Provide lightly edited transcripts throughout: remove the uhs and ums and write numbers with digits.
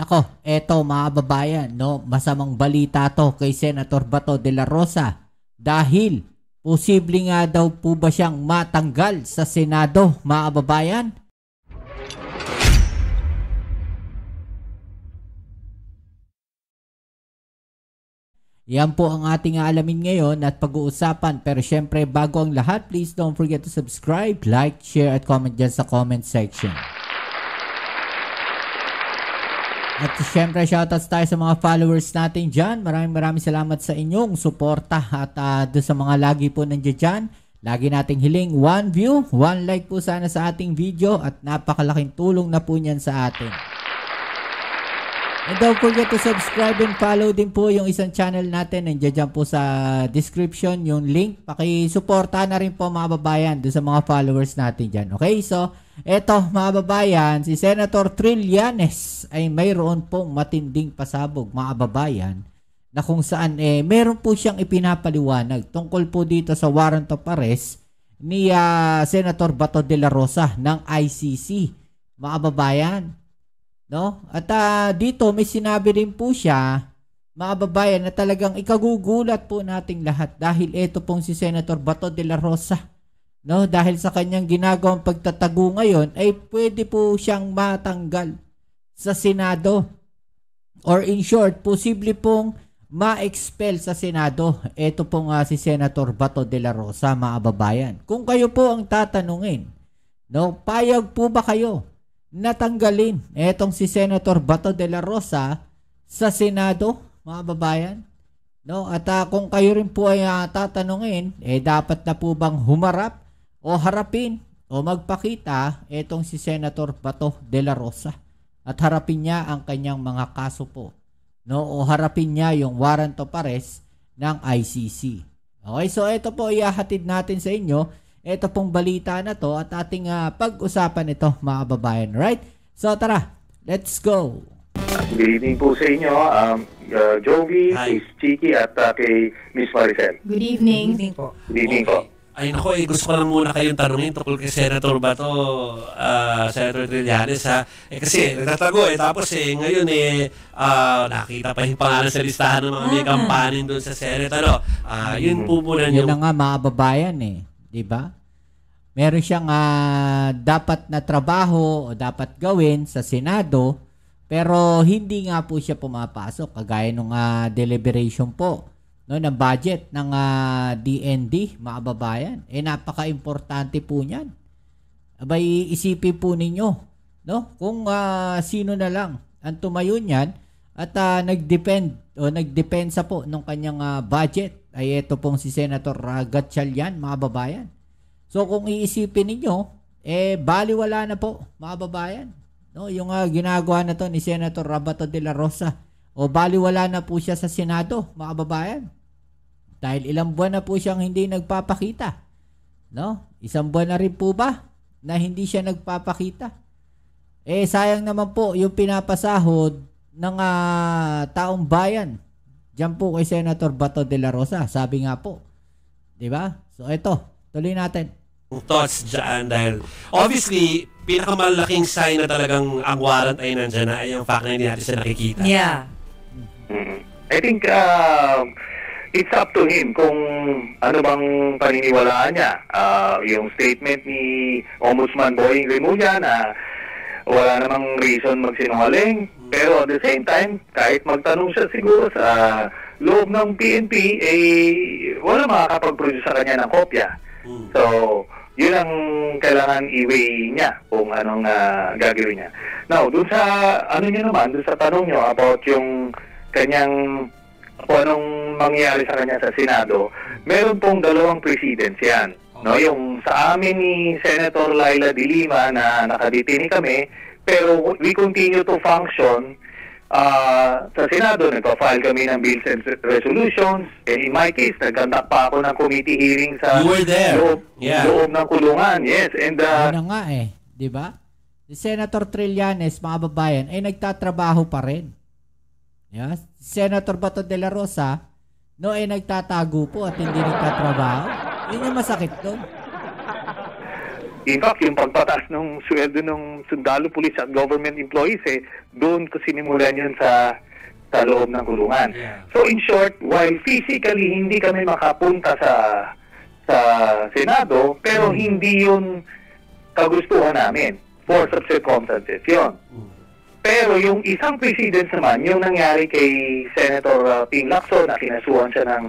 Ako, eto mga babayan, no, masamang balita to kay Senator Bato de la Rosa dahil posible nga daw po ba siyang matanggal sa Senado, mga babayan? Yan po ang ating aalamin ngayon at pag-uusapan. Pero syempre, bago ang lahat, please don't forget to subscribe, like, share, at comment dyan sa comment section. At syempre, shoutouts tayo sa mga followers natin dyan. Maraming salamat sa inyong suporta at doon sa mga lagi po nandiyan dyan. Lagi nating hiling 1 view, 1 like po sana sa ating video at napakalaking tulong na po niyan sa atin. And don't forget to subscribe and follow din po yung isang channel natin. Nandiyan po sa description yung link. Pakisuporta na rin po mga babayan doon sa mga followers natin dyan. Okay, so eto mga babayan, si Senator Trillanes ay mayroon pong matinding pasabog mga babayan na kung saan meron po siyang ipinapaliwanag tungkol po dito sa warrant of arrest ni Senator Bato de la Rosa ng ICC mga babayan. No? At dito may sinabi rin po siya mga babayan na talagang ikagugulat po nating lahat dahil ito pong si Senator Bato de la Rosa. No, dahil sa kanyang ginagawang pagtatago ngayon ay pwede po siyang matanggal sa Senado. Or in short, posible pong ma-expel sa Senado. Ito pong si Senator Bato de la Rosa, mga babayan. Kung kayo po ang tatanungin, no, payag po ba kayo natanggalin etong si Senator Bato de la Rosa sa Senado, mga babayan? No, at kung kayo rin po ay tatanungin, dapat na po bang humarap o harapin o magpakita etong si Senator Bato de la Rosa at harapin niya ang kanyang mga kaso po, no, o harapin niya yung warrant of arrest ng ICC. Okay, so ito po ihahatid natin sa inyo, ito pong balita na to at ating pag-usapan ito mga babayan, right? So tara, let's go. Good evening po sa inyo, Jovi, Miss Chiki at kay Miss Maricel. Good evening. Good evening po. Good evening po. Ay nako, gusto ko lang muna kayong tanungin tungkol kay Senator Bato, Senator Trillanes ha. Kasi nagtatago tapos ngayon nakita pa yung pangalan sa listahan ng mga may kampanin doon sa Senate. Yun po muna yun na nga mga babayan di ba? Meron siyang dapat na trabaho o dapat gawin sa Senado pero hindi nga po siya pumapasok kagaya nung deliberation po, no, ng budget ng DND, mga babayan. Napaka-importante po niyan. Abay, isipin po ninyo, no, kung sino na lang ang tumayo niyan at nagdepensa po ng kanyang budget ay ito pong si Senator Gatchalian, mga babayan. So kung iisipin ninyo, baliwala na po, mga babayan. No, yung ginagawa na to ni Senator Bato de la Rosa. O baliwala na po siya sa Senado, mga babayan. Dahil ilang buwan na po siyang hindi nagpapakita. No? Isang buwan na rin po ba na hindi siya nagpapakita? Sayang naman po yung pinapasahod ng taong bayan. Diyan po kay Senator Bato de la Rosa. Sabi nga po. Diba? So ito, tuloy natin. Thoughts dyan dahil obviously pinakamalaking sign na talagang ang warrant ay nandyan na ay yung fact na hindi natin siya nakikita. Yeah. I think it's up to him kung ano bang paniniwalaan niya. Yung statement ni Ombudsman Boying Remulla na wala namang reason magsinungaling. Pero at the same time, kahit magtanong siya siguro sa loob ng PNP, wala makakapag-produce sa kanya ng kopya. So, yun ang kailangan i-weigh niya kung anong gagawin niya. Now, dun sa dun sa tanong niyo about yung kanyang kung anong mangyayari sa kanya sa Senado, meron pong dalawang precedents yan. No, yung sa amin ni Senator Laila de Lima na nakadetini kami, pero we continue to function sa Senado. Nagpa-file kami ng bills and resolutions. And in my case, nagkandak pa ako ng committee hearing sa loob ng kulungan. Yes, and ano nga di ba? Si Senator Trillanes, mga babayan, ay nagtatrabaho pa rin. Yes. Senator Bato de la Rosa, no, ay nagtatago po at hindi nagtatrabaho. Yun yung masakit doon. In fact, yung pagpataas ng sweldo ng sundalo, police at government employees, doon ko sinimulan yun sa loob ng kulungan. Yeah. So in short, while physically hindi kami makapunta sa Senado, pero hindi yun kagustuhan namin for such circumstances yun. Pero yung isang precedence naman, yung nangyari kay Senator Ping Lacson na kinasuhan siya ng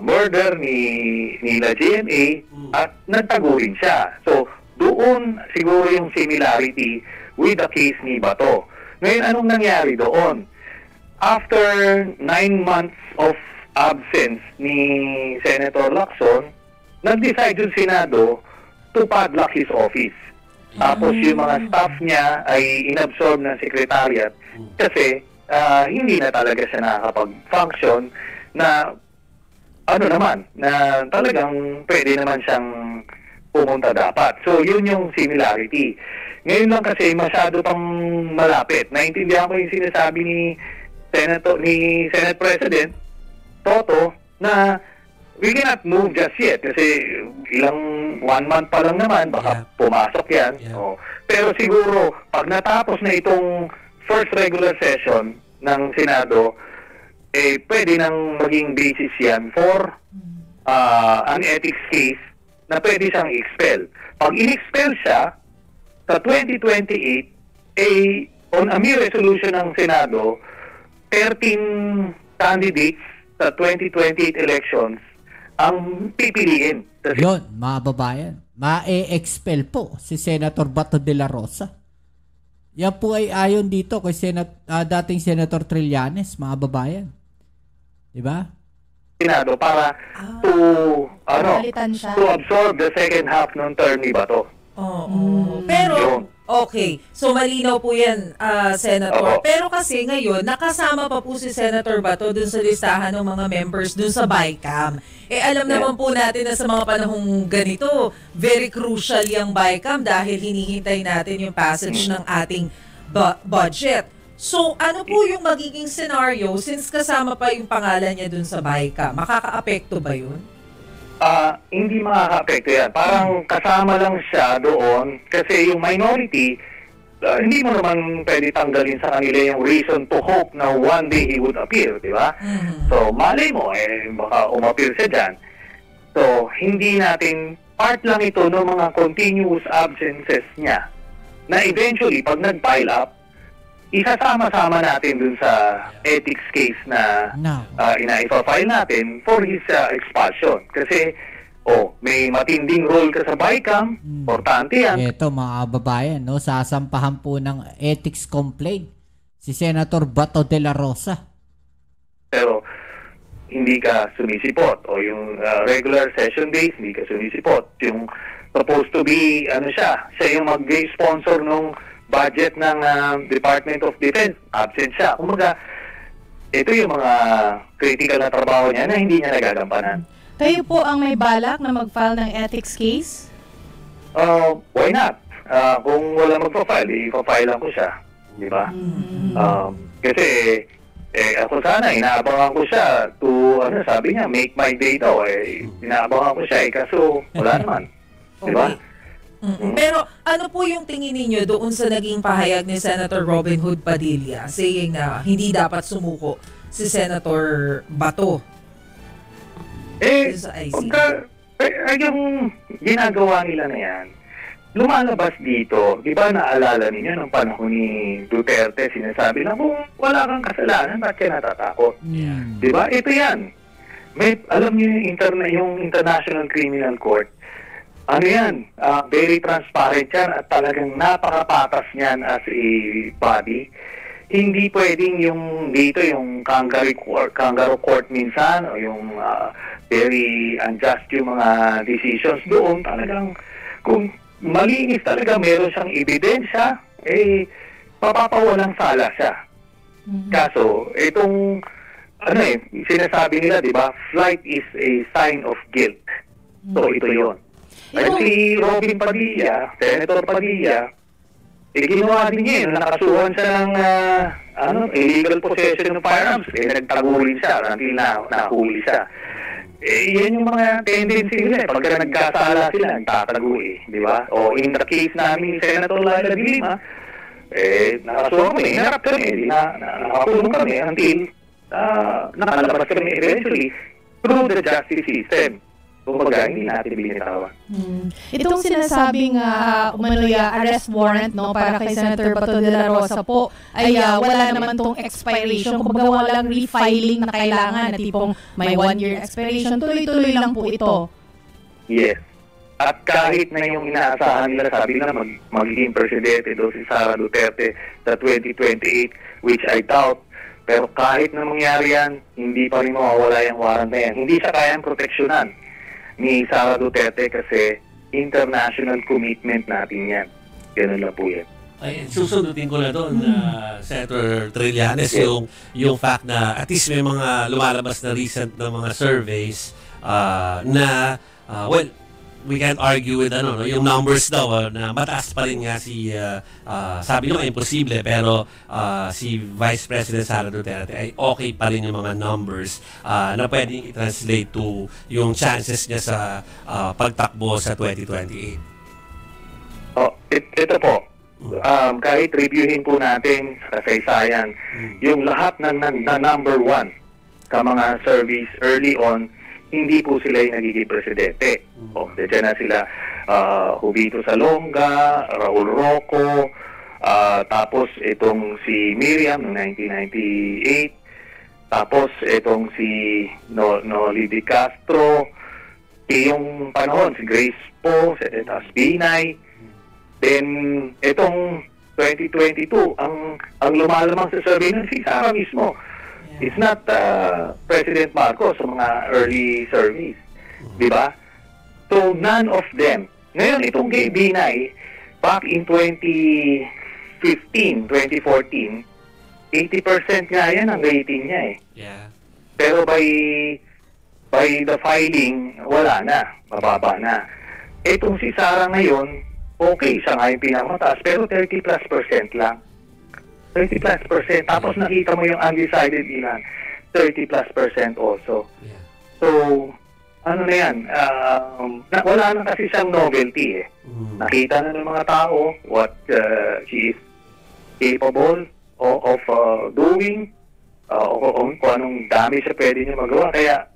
murder ni la GMA at nagtagurin siya. So, doon siguro yung similarity with the case ni Bato. Ngayon, anong nangyari doon? After 9 months of absence ni Senator Lacson, nag-decide yung Senado to padlock his office. Tapos yung mga staff niya ay inabsorb ng secretariat kasi hindi na talaga siya nakakapag-function na na talagang pwede naman siyang pumunta dapat. So yun yung similarity. Ngayon lang kasi masyado pang malapit. Naintindihan ko yung sinasabi ni Senate President Toto na we cannot move just yet kasi ilang 1 month pa lang naman, baka pumasok yan. Yeah. Oh. Pero siguro, pag natapos na itong first regular session ng Senado, pwede nang maging basis yan for an ethics case na pwede siyang expel. Pag in-expel siya, sa 2028, on a mere resolution ng Senado, 13 candidates sa 2028 elections ang pipiliin. Yun, mga babayan. Ma-expel po si Senator Bato de la Rosa. Yan po ay ayon dito kay dating Senator Trillanes, mga babayan. Diba? Senado para to absorb the second half ng term ni Bato. Pero, okay. So, malinaw po yan, Senator. Oo. Pero kasi ngayon, nakasama pa po si Senator Bato dun sa listahan ng mga members dun sa BICAM. Alam naman po natin na sa mga panahong ganito, very crucial yung BICAM dahil hinihintay natin yung passage ng ating budget. So, ano po yung magiging scenario since kasama pa yung pangalan niya dun sa BICAM? Makaka-apekto ba yun? Hindi makaka-apekto yan. Parang kasama lang siya doon kasi yung minority, hindi mo naman pwede tanggalin sa kanila yung reason to hope na one day he would appear, di ba? So, malay mo, baka umappear siya dyan. So, hindi natin, part lang ito ng mga continuous absences niya na eventually, pag nag-pile up, isasama-sama natin dun sa ethics case na ina-file natin for his expulsion. Kasi, may matinding role ka sa BICAM, importante yan. Ito mga babayan, no, sasampahan po ng ethics complaint si Senator Bato de la Rosa. Pero, hindi ka sumisipot o yung regular session days, hindi ka sumisipot. Yung supposed to be, siya yung mag-sponsor nung budget ng Department of Defense, absent siya. Kumbaga, ito yung mga critical na trabaho niya na hindi niya nagagampanan. Kayo po ang may balak na mag-file ng ethics case? Why not? Kung wala magpa-file, ipapile lang ko siya. Di ba? Kasi, ako sana, inaabangan ko siya to, sabi niya, make my day daw. Inaabangan ko siya, kaso wala naman. Di ba? Pero ano po yung tingin ninyo doon sa naging pahayag ni Senator Robin Hood Padilla saying na hindi dapat sumuko si Senator Bato? Yung ginagawa nila na yan, lumalabas dito, di ba naalala ninyo nung panahon ni Duterte, sinasabi na kung wala kang kasalanan, ba't ka natatakot? Di ba? Ito yan. Alam niyo yung International Criminal Court, very transparent yan at talagang napakapatas niyan as a body. Hindi pwedeng yung kangaroo court minsan o yung very unjust yung mga decisions doon. Talagang kung malinis talaga, meron siyang ebidensya, papapawalang sala siya. Kaso, itong sinasabi nila, di ba, flight is a sign of guilt. So, ito yon. At si Robin Padilla, Senator Padilla, ginawa din niya yun. Nakasuhan siya ng illegal possession ng firearms. Nagtago rin siya until nahuli siya. yan yung mga tendency nila. Pagka nagkasala sila, nagtatago di ba? O in the case namin ni Senator Laila de Lima, nakasuha kami, hinarap kami, nakakulong kami until nakalabas kami eventually through the justice system. Kumbaga, hindi natin binitawan. Itong sinasabing arrest warrant para kay Senator Bato de la Rosa po ay wala naman tong expiration. Kumbaga walang refiling na kailangan na tipong may 1-year expiration. Tuloy-tuloy lang po ito. Yes. At kahit na yung inaasahan nila, sabi na magiging presidente si Sara Duterte sa 2028, which I doubt. Pero kahit na mangyari yan, hindi pa rin mawawala yung warrant na yan. Hindi siya kayang proteksyonan ni Sara Duterte kasi international commitment natin yan. Ganun lang po yan. Ay, susundutin ko na doon, Senator Trillanes, yung fact na at least may mga lumalabas na recent na mga surveys na, well, we can't argue with yung numbers daw na mataas pa rin nga sabi nyo imposible, pero si Vice President Sara Duterte ay okay pa rin yung mga numbers na pwedeng i-translate to yung chances niya sa pagtakbo sa 2028. Ito po, kahit reviewin po natin sa kasaysayan, yung lahat ng number one ka mga surveys early on, hindi po sila yung nagiging presidente. Diyan na sila Jovito Salonga, Raul Roco, tapos itong si Miriam noong 1998, tapos itong si Noli Di Castro, yung panahon si Grace Poe, si Etas Binay. Then itong 2022, ang lumalamang sa survey ng si Sara mismo. It's not President Marcos sa mga early surveys. Di ba? So, none of them. Ngayon, itong kay Binay, back in 2015, 2014, 80% nga yan ang rating niya Yeah. Pero by the filing, wala na. Mababa na. Itong si Sara ngayon, okay, siya nga yung pinamataas, pero 30+% lang. 30+%. Tapos nakita mo yung undecided ilan, 30+% also. Yeah. So, ano na yan, wala na kasi siyang novelty Nakita na ng mga tao what she is capable of doing, kung anong dami siya pwede niya magawa. Kaya,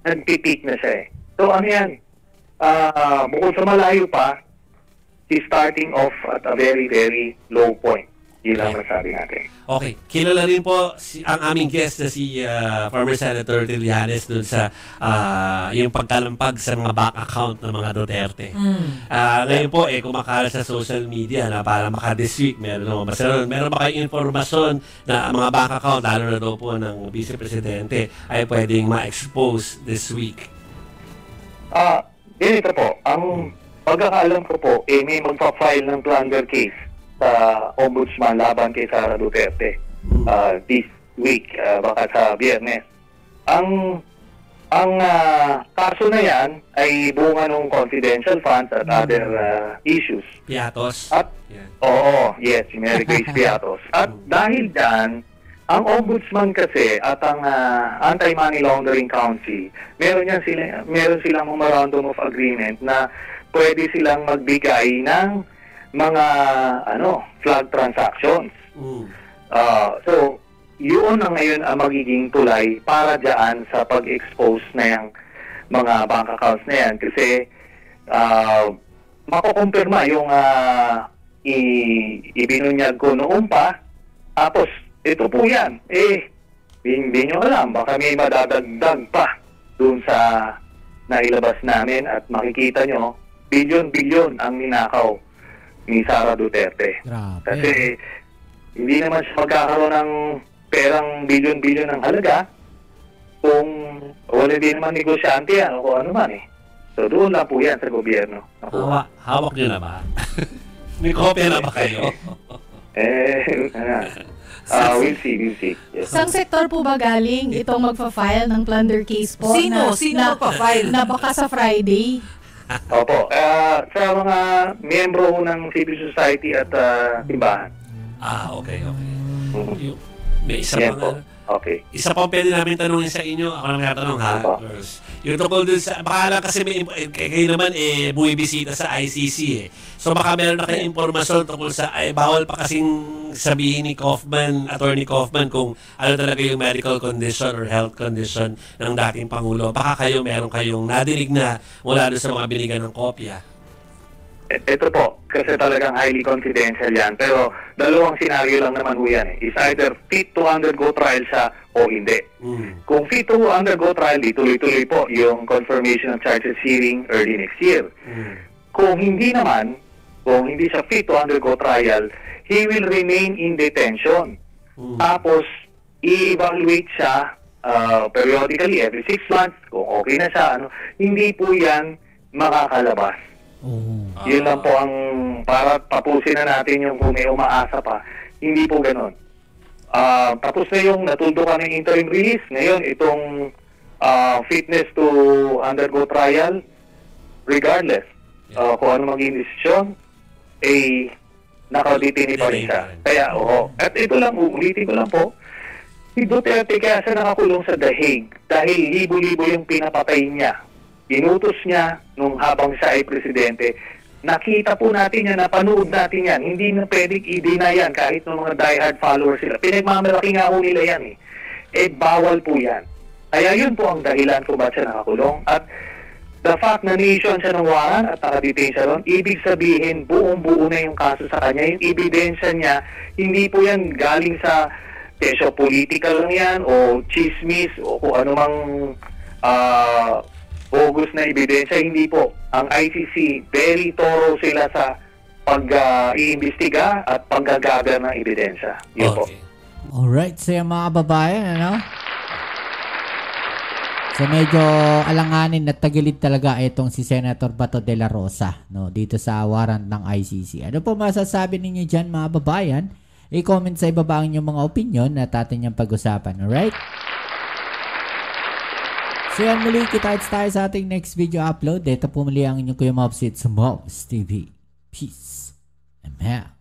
nagpitik na siya So, ano yan, bukod sa malayo pa, she's starting off at a very, very low point. Yun lang masabi natin. Okay. Kilala rin po ang aming guest na si former Senator Trillanes dun sa yung pagkalampag sa mga bank account ng mga Duterte. Ngayon po, kumakalat sa social media na para maka-this week, meron ba kayong informasyon na ang mga bank account, lalo na daw po ng Vice Presidente, ay pwedeng ma-expose this week? Ito po. Ang pagkakaalam ko po, may magpa-file ng plunder case sa Ombudsman laban kay Sara Duterte this week, baka sa Biyernes. Ang kaso na yan ay bunga ng confidential funds at other issues. Piatos? At, yes, si Mary Grace Piatos. At dahil dyan, ang Ombudsman kasi at ang Anti-Money Laundering Council, meron silang memorandum of agreement na pwede silang magbigay ng mga flag transactions. So, yun ang ngayon ang magiging tulay para dyan sa pag-expose na yung mga bank accounts na yan. Kasi makukumpirma yung ibinunyag ko noon pa. Tapos, ito po yan. Hindi nyo alam. Baka may madadagdag pa dun sa nailabas namin at makikita nyo, bilyon-bilyon ang ninakaw ni Sara Duterte. Grabe. Kasi hindi naman siya magkakaroon ng perang bilyon-bilyon ng halaga kung wala din naman negosyante yan o kung ano man So doon lang po yan sa gobyerno. Hawak nyo na ba? May kopya na ba kayo? We'll see. Yes. Saan sektor po ba galing itong magpa-file ng plunder case po? Sino magpa-file? Na baka sa Friday? Opo. Sa mga miyembro ng civil society at simbahan. Okay. May isa Yan pang, po. Okay. isa pang pwede namin tanungin sa inyo. Ako lang natanong ha. Opo. Girls. Yung tungkol dun sa, baka lang kasi kayo naman bumibisita sa ICC eh. So baka meron na kayong impormasyon tungkol sa, bawal pa kasing sabihin ni Attorney Kaufman kung ano talaga yung medical condition or health condition ng dating Pangulo. Baka meron kayong nadinig na mula doon sa mga binigyan ng kopya. Ito po, kasi talagang highly confidential yan. Pero dalawang senaryo lang naman po yan. Is either fit to undergo trial siya o hindi. Kung fit to undergo trial, tuloy-tuloy po yung confirmation of charges hearing early next year. Kung hindi naman, kung hindi siya fit to undergo trial, he will remain in detention. Tapos, i-evaluate siya periodically, every 6 months, kung okay na siya, hindi po yan makakalabas. Yun lang po ang para tapusin na natin yung kung may umaasa pa. Hindi po ganun. Tapos na yung natuldukan ng interim release. Ngayon, itong fitness to undergo trial, regardless kung ano maging desisyon, nakadetini pa rin siya. Kaya, At ito lang, ulitin ko lang po, si Duterte kaya siya nakakulong sa The Hague dahil libo-libo yung pinapatay niya. Inutos niya nung habang siya ay presidente. Nakita po natin yan, napanood natin yan. Hindi na pwedeng i-deny yan kahit ng mga diehard followers sila. Pinagmamalaki nga po nila yan bawal po yan. Kaya yun po ang dahilan kung ba't siya nakakulong. At the fact na ni-issue siya ng warrant at nakadetain siya doon, ibig sabihin buong-buo na yung kaso sa kanya. Yung ebidensya niya, hindi po yan galing sa kesyo political lang yan o chismis o kung anumang bogus na ebidensya. Hindi po. Ang ICC, very thorough sila sa pag-iimbestiga at paggagaga ng ebidensya. Yun po. Alright, so yung mga kababayan, So medyo alanganin at tagilid talaga itong si Senator Bato de la Rosa dito sa warrant ng ICC. Ano po masasabi ninyo dyan mga kababayan? I-comment sa ibaba ang inyong mga opinion at atin yung pag-usapan. Alright? So yan muli, kita-kits tayo sa ating next video upload. Dito po muli ang inyong Kuya Mobs sa Mobs TV. Peace and out.